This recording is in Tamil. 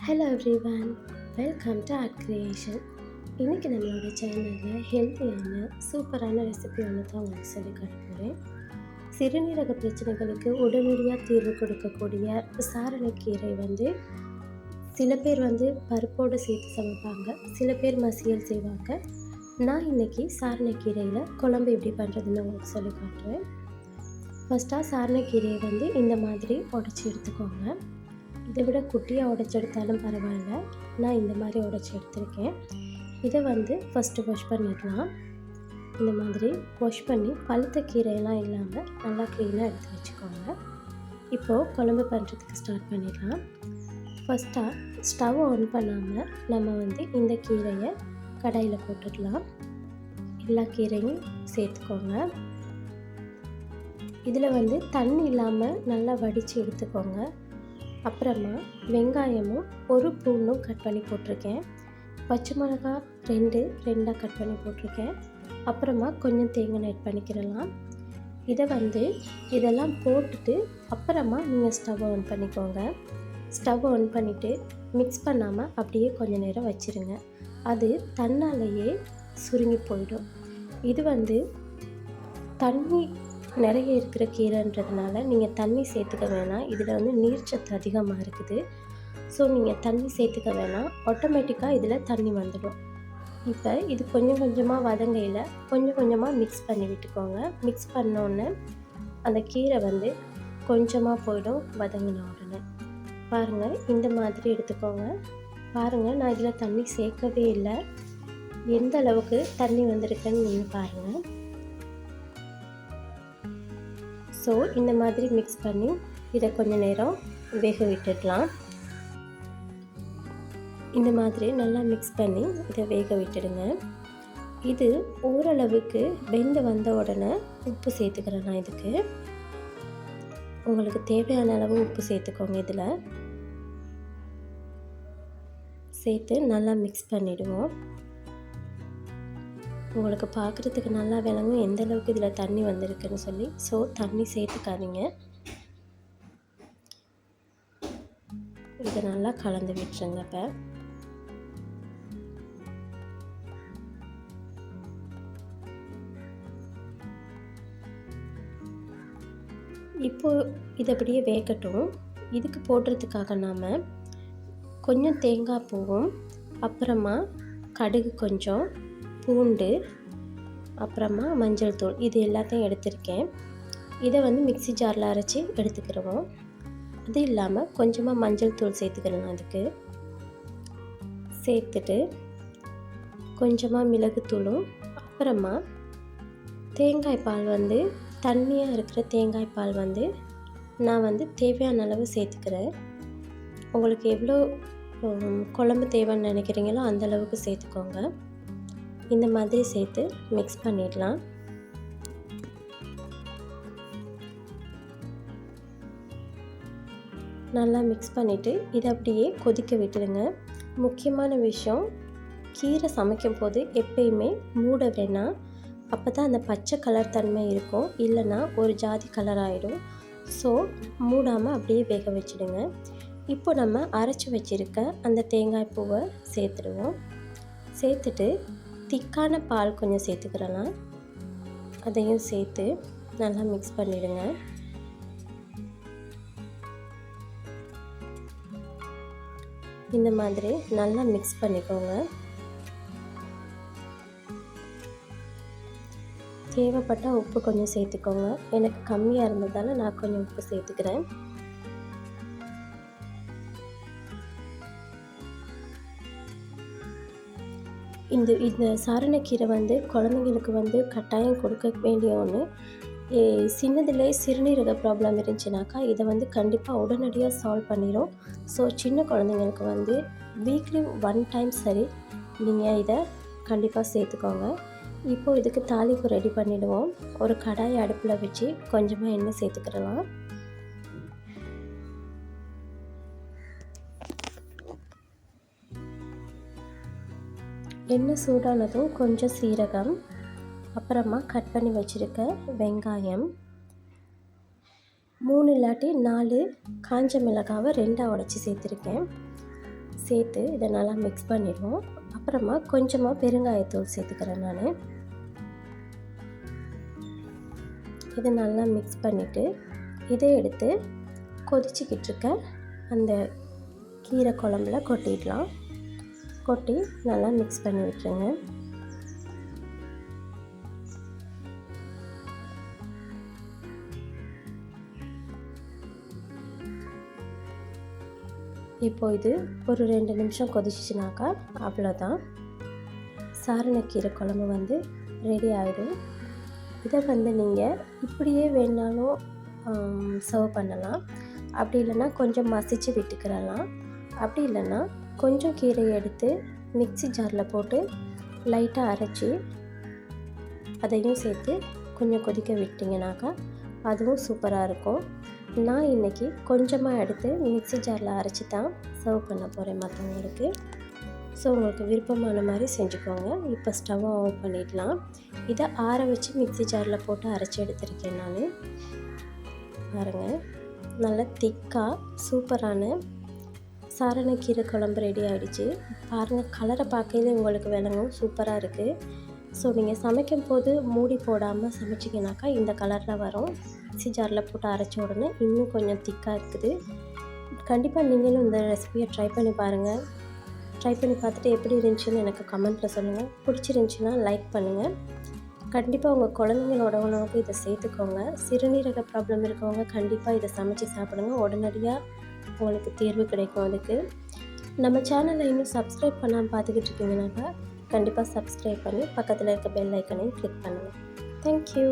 Hello everyone, welcome to art creation. இன்றைக்கி நம்மளோட சேனலில் ஹெல்த்தியான சூப்பரான ரெசிபி ஒன்று தான் உங்களுக்கு சொல்லி காட்ட போகிறேன். சிறுநீரக பிரச்சனைகளுக்கு உடனடியாக தீர்வு கொடுக்கக்கூடிய சாரணக்கீரை சில பேர் பருப்போடு சேர்த்து சமைப்பாங்க, சில பேர் மசியல் செய்வாங்க. நான் இன்றைக்கி சாரணக்கீரையில் குழம்பு எப்படி பண்ணுறதுன்னு உங்களுக்கு சொல்லி காட்டுறேன். ஃபஸ்ட்டாக சாரணக்கீரையை இந்த மாதிரி உடச்சி எடுத்துக்கோங்க. இதை விட குட்டியாக உடச்சி எடுத்தாலும் பரவாயில்ல, நான் இந்த மாதிரி உடச்சி எடுத்திருக்கேன். இதை ஃபஸ்ட்டு வாஷ் பண்ணிடலாம். இந்த மாதிரி வாஷ் பண்ணி பழுத்த கீரையெல்லாம் இல்லாமல் நல்லா க்ளீனாக எடுத்து வச்சுக்கோங்க. இப்போது குழம்பு பண்ணுறதுக்கு ஸ்டார்ட் பண்ணிடலாம். ஃபஸ்ட்டாக ஸ்டவ் ஆன் பண்ணாமல் நம்ம இந்த கீரையை கடாயில் போட்டுடலாம். எல்லா கீரையும் சேர்த்துக்கோங்க. இதில் தண்ணி இல்லாமல் நல்லா வடித்து எடுத்துக்கோங்க. அப்புறமா வெங்காயமும் ஒரு பூண்டும் கட் பண்ணி போட்டிருக்கேன். பச்சை மிளகாய் ரெண்டாக கட் பண்ணி போட்டிருக்கேன். அப்புறமா கொஞ்சம் தேங்காய் ஆட் பண்ணிக்கிறலாம். இதெல்லாம் போட்டுட்டு அப்புறமா நீங்கள் ஸ்டவ் ஆன் பண்ணிக்கோங்க. ஸ்டவ் ஆன் பண்ணிவிட்டு மிக்ஸ் பண்ணாமல் அப்படியே கொஞ்சம் நேரம் வச்சுருங்க. அது தன்னாலேயே சுருங்கி போயிடும். இது தண்ணி நிறைய இருக்கிற கீரைன்றதுனால நீங்கள் தண்ணி சேர்த்துக்க வேணாம். இதில் நீர்ச்சத்து அதிகமாக இருக்குது. ஸோ நீங்கள் தண்ணி சேர்த்துக்க வேணாம், ஆட்டோமேட்டிக்காக இதில் தண்ணி வந்துடும். இப்போ இது கொஞ்சம் கொஞ்சமாக வதங்கையில் கொஞ்சம் கொஞ்சமாக மிக்ஸ் பண்ணி விட்டுக்கோங்க. மிக்ஸ் பண்ணோன்னே அந்த கீரை கொஞ்சமாக போயிடும் வதங்கின உடனே. பாருங்கள், இந்த மாதிரி எடுத்துக்கோங்க. பாருங்கள், நான் இதில் தண்ணி சேர்க்கவே இல்லை. எந்த அளவுக்கு தண்ணி வந்திருக்குன்னு நீங்கள் பாருங்கள். ஸோ இந்த மாதிரி மிக்ஸ் பண்ணி இதை கொஞ்சம் நேரம் வேக விட்டுடலாம். இந்த மாதிரி நல்லா மிக்ஸ் பண்ணி இதை வேக விட்டுடுங்க. இது ஓரளவுக்கு வெந்து வந்த உடனே உப்பு சேர்த்துக்கிறேன். நான் இதுக்கு உங்களுக்கு தேவையான அளவு உப்பு சேர்த்துக்கோங்க. இதில் சேர்த்து நல்லா மிக்ஸ் பண்ணிவிடுவோம். உங்களுக்கு பார்க்குறதுக்கு நல்லா விளங்கும் எந்த அளவுக்கு இதில் தண்ணி வந்திருக்குன்னு சொல்லி. ஸோ தண்ணி சேர்த்துக்காதீங்க. இதை நல்லா கலந்து விட்டுருங்க. இப்போது இது அப்படியே வேகட்டும். இதுக்கு போடுறதுக்காக நாம் கொஞ்சம் தேங்காய் பூவும், அப்புறமா கடுகு கொஞ்சம், பூண்டு, அப்புறமா மஞ்சள் தூள், இது எல்லாத்தையும் எடுத்திருக்கேன். இதை மிக்ஸி ஜாரில் அரைச்சி எடுத்துக்கிறோம். அது இல்லாமல் கொஞ்சமாக மஞ்சள் தூள் சேர்த்துக்கிறோம். அதுக்கு சேர்த்துட்டு கொஞ்சமாக மிளகுத்தூளும், அப்புறமா தேங்காய் பால் தண்ணியாக இருக்கிற தேங்காய் பால் நான் தேவையான அளவு சேர்த்துக்கிறேன். உங்களுக்கு எவ்வளோ குழம்பு தேவைன்னு நினைக்கிறீங்களோ அந்தளவுக்கு சேர்த்துக்கோங்க. இந்த மாதிரி சேர்த்து மிக்ஸ் பண்ணிடலாம். நல்லா மிக்ஸ் பண்ணிவிட்டு இதை அப்படியே கொதிக்க விட்டுடுங்க. முக்கியமான விஷயம், கீரை சமைக்கும் போது எப்பயுமே மூட வேணாம். அப்போ தான் அந்த பச்சை கலர் தன்மை இருக்கும், இல்லைன்னா ஒரு ஜாதி கலர் ஆகிடும். ஸோ மூடாமல் அப்படியே வேக வச்சுடுங்க. இப்போ நம்ம அரைச்சி வச்சுருக்க அந்த தேங்காய் பூவை சேர்த்துடுவோம். சேர்த்துட்டு திக்கான பால் கொஞ்சம் சேர்த்துக்கிறலாம். அதையும் சேர்த்து நல்லா மிக்ஸ் பண்ணிவிடுங்க. இந்த மாதிரி நல்லா மிக்ஸ் பண்ணிக்கோங்க. தேவைப்பட்டால் உப்பு கொஞ்சம் சேர்த்துக்கோங்க. எனக்கு கம்மியாக இருந்ததால் நான் கொஞ்சம் உப்பு சேர்த்துக்கிறேன். இந்த சாரணக்கீரை குழந்தைங்களுக்கு கட்டாயம் கொடுக்க வேண்டிய ஒன்று. சின்னதிலே சிறுநீரக ப்ராப்ளம் இருந்துச்சுனாக்கா இதை கண்டிப்பாக உடனடியாக சால்வ் பண்ணிடும். ஸோ சின்ன குழந்தைங்களுக்கு வீக்லி 1 டைம் சரி நீங்கள் இதை கண்டிப்பாக சேர்த்துக்கோங்க. இப்போது இதுக்கு தாளிப்பு ரெடி பண்ணிவிடுவோம். ஒரு கடாய் அடுப்பில் வச்சு கொஞ்சமாக எண்ணெய் சேர்த்துக்கிறலாம். எண்ணெய் சூடானதும் கொஞ்சம் சீரகம், அப்புறமா கட் பண்ணி வச்சுருக்க வெங்காயம், 3 இல்லாட்டி 4 காஞ்ச மிளகாவை 2ஆக உடச்சி சேர்த்துருக்கேன். சேர்த்து இதை நல்லா மிக்ஸ் பண்ணிடுவோம். அப்புறமா கொஞ்சமாக பெருங்காயத்தூள் சேர்த்துக்கிறேன் நான். இதை நல்லா மிக்ஸ் பண்ணிவிட்டு இதை எடுத்து கொதிச்சிக்கிட்டு இருக்க அந்த கீரை குழம்புல கொட்டிடலாம். கொட்டி நல்லா மிக்ஸ் பண்ணி விட்டுருங்க. இப்போ இது ஒரு 2 நிமிஷம் கொதிச்சிச்சுனாக்கா அவ்வளோதான், சாரணக்கீரை குழம்பு ரெடி ஆகிடும். இதை நீங்கள் இப்படியே வேணாலும் சர்வ் பண்ணலாம். அப்படி இல்லைன்னா கொஞ்சம் மசிச்சு விட்டுக்கிறலாம். அப்படி இல்லைன்னா கொஞ்சம் கீரையை எடுத்து மிக்ஸி ஜாரில் போட்டு லைட்டாக அரைச்சி அதையும் சேர்த்து கொஞ்சம் கொதிக்க விட்டிங்கனாக்கா அதுவும் சூப்பராக இருக்கும். நான் இன்றைக்கி கொஞ்சமாக எடுத்து மிக்ஸி ஜாரில் அரைச்சி தான் சர்வ் பண்ண போகிறேன் மற்றவங்களுக்கு. ஸோ உங்களுக்கு விருப்பமான மாதிரி செஞ்சுக்கோங்க. இப்போ ஸ்டவ்வை ஆஃப் பண்ணிடலாம். இதை ஆற வச்சு மிக்ஸி ஜாரில் போட்டு அரைச்சி எடுத்துருக்கேன் நான். பாருங்கள், நல்லா திக்காக சூப்பரான சாரணக்கீரை குழம்பு ரெடி ஆகிடுச்சு. பாருங்கள், கலரை பார்க்கையிலே உங்களுக்கு விளங்கும், சூப்பராக இருக்குது. ஸோ நீங்கள் சமைக்கும் போது மூடி போடாமல் சமைச்சிங்கனாக்கா இந்த கலரில் வரும். மிக்ஸி ஜாரில் போட்டு அரைச்ச உடனே இன்னும் கொஞ்சம் திக்காக இருக்குது. கண்டிப்பாக நீங்களும் இந்த ரெசிபியை ட்ரை பண்ணி பாருங்கள். ட்ரை பண்ணி பார்த்துட்டு எப்படி இருந்துச்சுன்னு எனக்கு கமெண்ட்டில் சொல்லுங்கள். பிடிச்சிருந்துச்சின்னா லைக் பண்ணுங்கள். கண்டிப்பாக உங்கள் குழந்தைங்களோட உணவுக்கு இதை சேர்த்துக்கோங்க. சிறுநீரக ப்ராப்ளம் இருக்கவங்க கண்டிப்பாக இதை சமைச்சு சாப்பிடுங்க. உடனடியாக உங்களுக்கு தீர்வு கிடைக்கும். அதுக்கு நம்ம சேனலை இன்னும் சப்ஸ்கிரைப் பண்ணாமல் பார்த்துக்கிட்டு இருக்கீங்கன்னாக்கா கண்டிப்பாக சப்ஸ்கிரைப் பண்ணி பக்கத்தில் இருக்க பெல் ஐக்கனையும் கிளிக் பண்ணுங்கள். தேங்க்யூ.